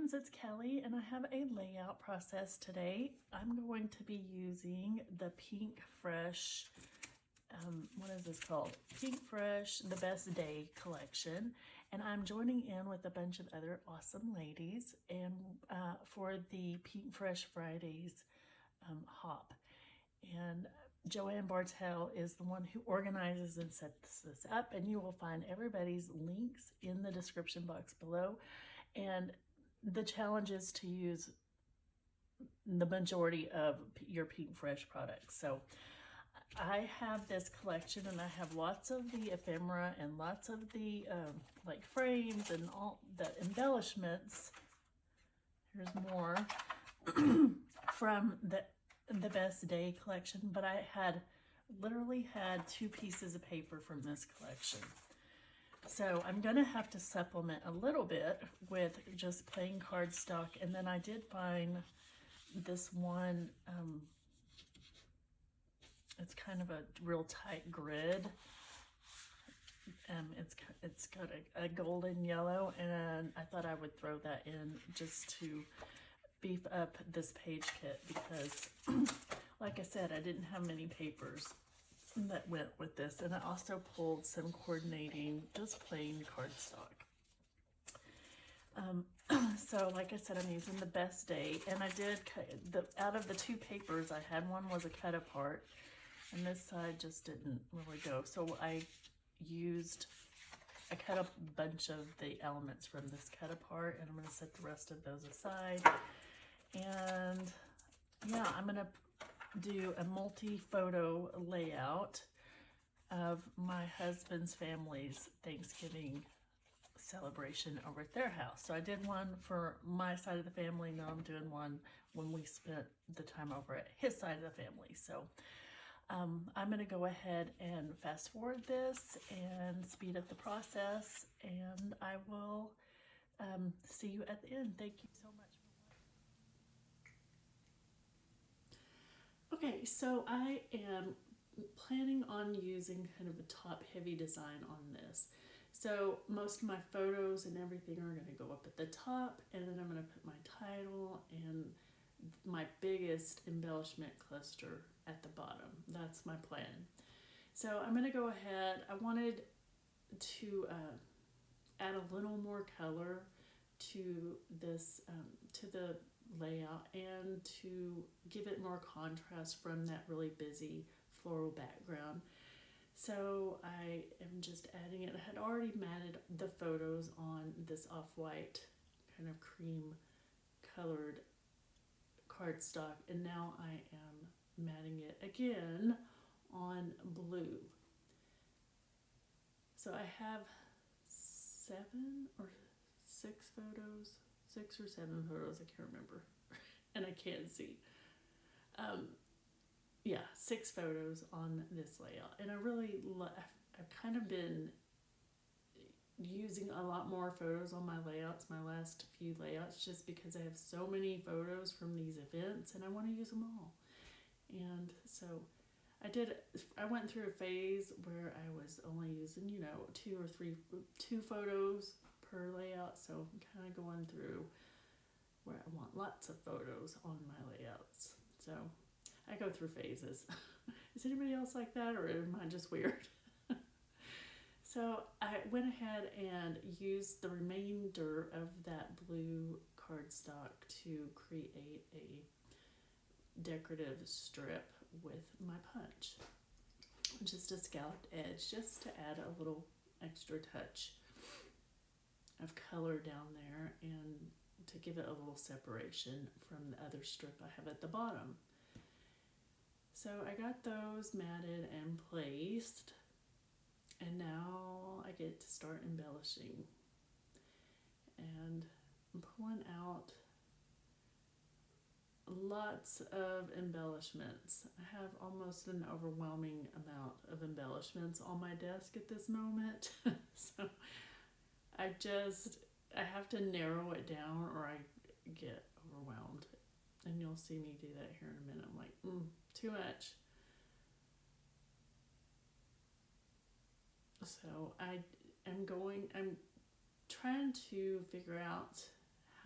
friends, it's Kelly and I have a layout process today. I'm going to be using the Pinkfresh, what is this called? Pinkfresh The Best Day collection, and I'm joining in with a bunch of other awesome ladies and for the Pinkfresh Fridays hop. And Joanne Bartel is the one who organizes and sets this up, and you will find everybody's links in the description box below. And the challenge is to use the majority of your Pinkfresh products. So I have this collection and I have lots of the ephemera and lots of the like frames and all the embellishments. Here's more from the Best Day collection, but I literally had 2 pieces of paper from this collection. So I'm gonna have to supplement a little bit with just plain cardstock, and then I did find this one, it's kind of a real tight grid. It's got a golden yellow, and I thought I would throw that in just to beef up this page kit because like I said, I didn't have many papers that went with this, and I also pulled some coordinating just plain cardstock. So like I said, I'm using the Best Day, and I did out of the 2 papers I had, one was a cut apart and this side just didn't really go, so I cut up a bunch of the elements from this cut apart, and I'm going to set the rest of those aside. And yeah, I'm going to do a multi-photo layout of my husband's family's Thanksgiving celebration over at their house. So I did one for my side of the family. Now I'm doing one when we spent the time over at his side of the family. So I'm going to go ahead and fast forward this and speed up the process, and I will see you at the end. Thank you so much. Okay, so I am planning on using kind of a top heavy design on this. So most of my photos and everything are going to go up at the top, and then I'm going to put my title and my biggest embellishment cluster at the bottom. That's my plan. So I'm going to go ahead. I wanted to add a little more color to this, to the layout, and to give it more contrast from that really busy floral background. So I am just adding it. I had already matted the photos on this off-white kind of cream colored cardstock, and now I am matting it again on blue. So I have 6 or 7 photos, I can't remember, and I can't see. Yeah, 6 photos on this layout, and I've kind of been using a lot more photos on my layouts, my last few layouts, just because I have so many photos from these events and I want to use them all. And so I went through a phase where I was only using, 2 photos per layout, so I'm kind of going through where I want lots of photos on my layouts. So I go through phases. Is anybody else like that, or am I just weird? So I went ahead and used the remainder of that blue cardstock to create a decorative strip with my punch. Just a scalloped edge, just to add a little extra touch of color down there and to give it a little separation from the other strip I have at the bottom. So I got those matted and placed, and now I get to start embellishing. And I'm pulling out lots of embellishments. I have almost an overwhelming amount of embellishments on my desk at this moment. So I have to narrow it down or I get overwhelmed. And you'll see me do that here in a minute. I'm like, too much. So I'm trying to figure out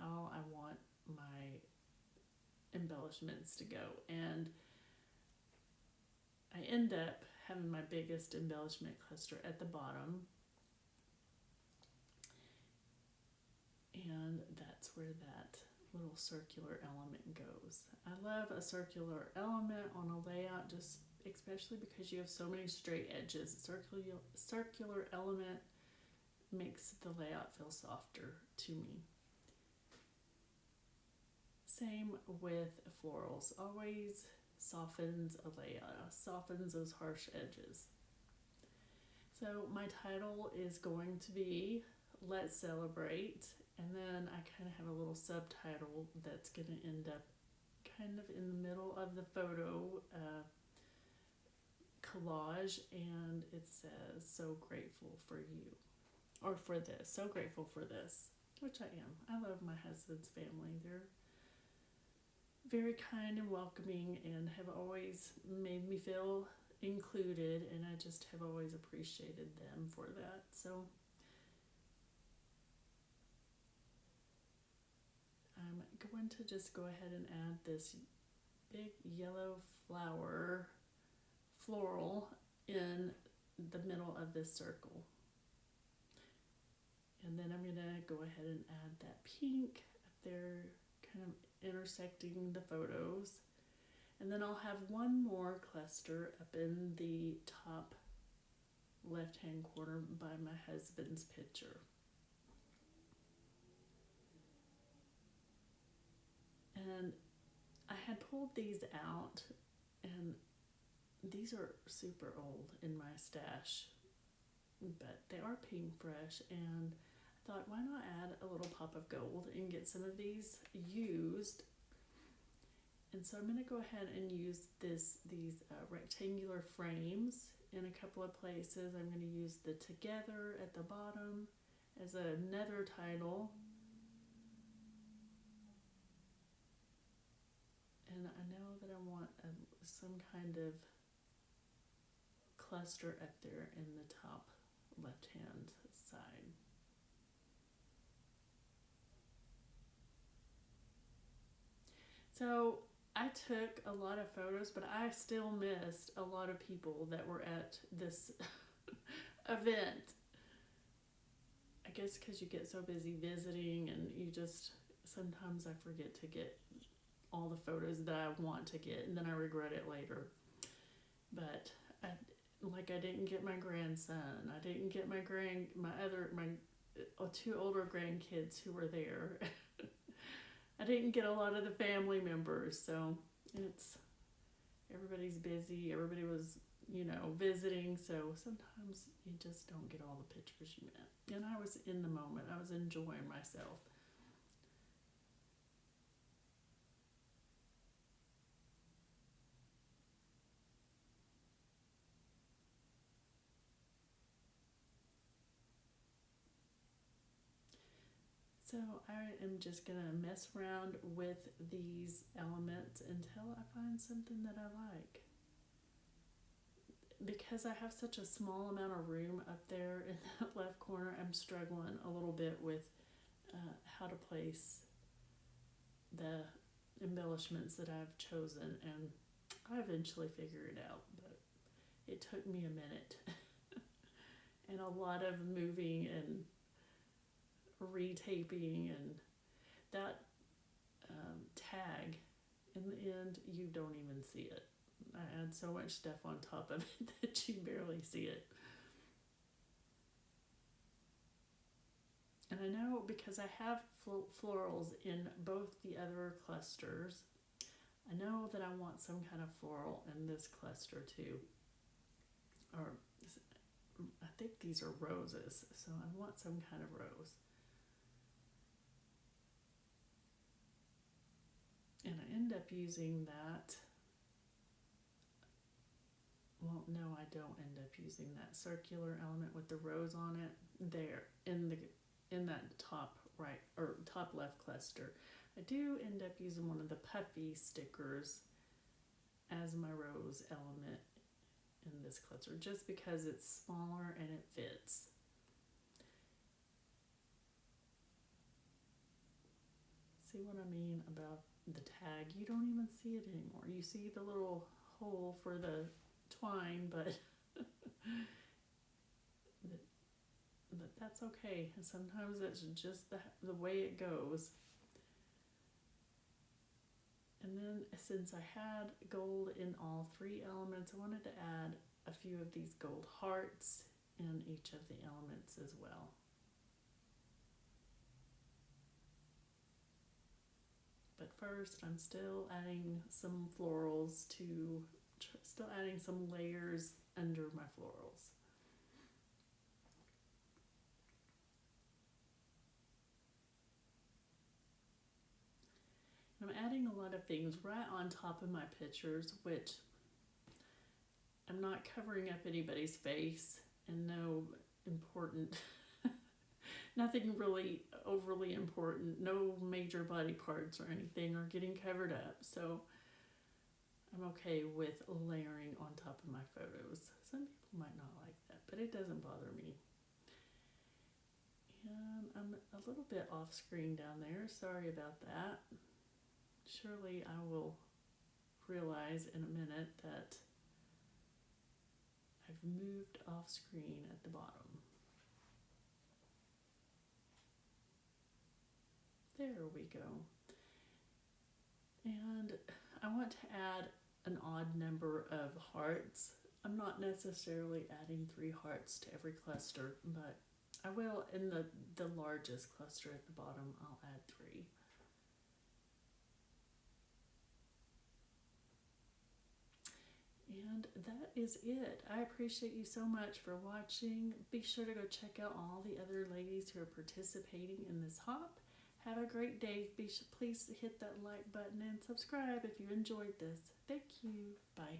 how I want my embellishments to go. And I end up having my biggest embellishment cluster at the bottom. And that's where that little circular element goes. I love a circular element on a layout, just especially because you have so many straight edges. Circular element makes the layout feel softer to me. Same with florals. Always softens a layout, softens those harsh edges. So my title is going to be Let's Celebrate, and then I kind of have a little subtitle that's going to end up kind of in the middle of the photo collage, and it says, so grateful for you, or for this, so grateful for this, which I am. I love my husband's family. They're very kind and welcoming and have always made me feel included, and I just have always appreciated them for that. So I'm going to just go ahead and add this big yellow floral in the middle of this circle. And then I'm going to go ahead and add that pink up there, kind of intersecting the photos. And then I'll have one more cluster up in the top left-hand corner by my husband's picture. And I had pulled these out, and these are super old in my stash, but they are Pinkfresh, and I thought, why not add a little pop of gold and get some of these used. And so I'm going to go ahead and use these rectangular frames in a couple of places. I'm going to use the Together at the bottom as another title. And I know that I want some kind of cluster up there in the top left-hand side. So I took a lot of photos, but I still missed a lot of people that were at this event. I guess because you get so busy visiting, and sometimes I forget to get all the photos that I want to get, and then I regret it later. But I didn't get my grandson. I didn't get my two older grandkids who were there. I didn't get a lot of the family members, so everybody's busy. Everybody was, visiting, so sometimes you just don't get all the pictures you meant. And I was in the moment. I was enjoying myself. So I am just going to mess around with these elements until I find something that I like. Because I have such a small amount of room up there in that left corner, I'm struggling a little bit with how to place the embellishments that I've chosen, and I eventually figured it out, but it took me a minute and a lot of moving and retaping, and that tag, in the end, you don't even see it. I add so much stuff on top of it that you barely see it. And I know because I have florals in both the other clusters, I know that I want some kind of floral in this cluster too. Or I think these are roses, so I want some kind of rose. And I end up using that. Well, no, I don't end up using that circular element with the rose on it there in that top right or top left cluster. I do end up using one of the puffy stickers as my rose element in this cluster, just because it's smaller and it fits. See what I mean about the tag? You don't even see it anymore. You see the little hole for the twine, but that's okay. Sometimes it's just the way it goes. And then since I had gold in all three elements, I wanted to add a few of these gold hearts in each of the elements as well. But first, I'm still adding some florals still adding some layers under my florals. I'm adding a lot of things right on top of my pictures, which I'm not covering up anybody's face, and no important, nothing really overly important, no major body parts or anything are getting covered up. So I'm okay with layering on top of my photos. Some people might not like that, but it doesn't bother me. And I'm a little bit off screen down there. Sorry about that. Surely I will realize in a minute that I've moved off screen at the bottom. There we go. And I want to add an odd number of hearts. I'm not necessarily adding 3 hearts to every cluster, but I will in the largest cluster at the bottom. I'll add 3. And that is it. I appreciate you so much for watching. Be sure to go check out all the other ladies who are participating in this hop. Have a great day. Please hit that like button and subscribe if you enjoyed this. Thank you. Bye.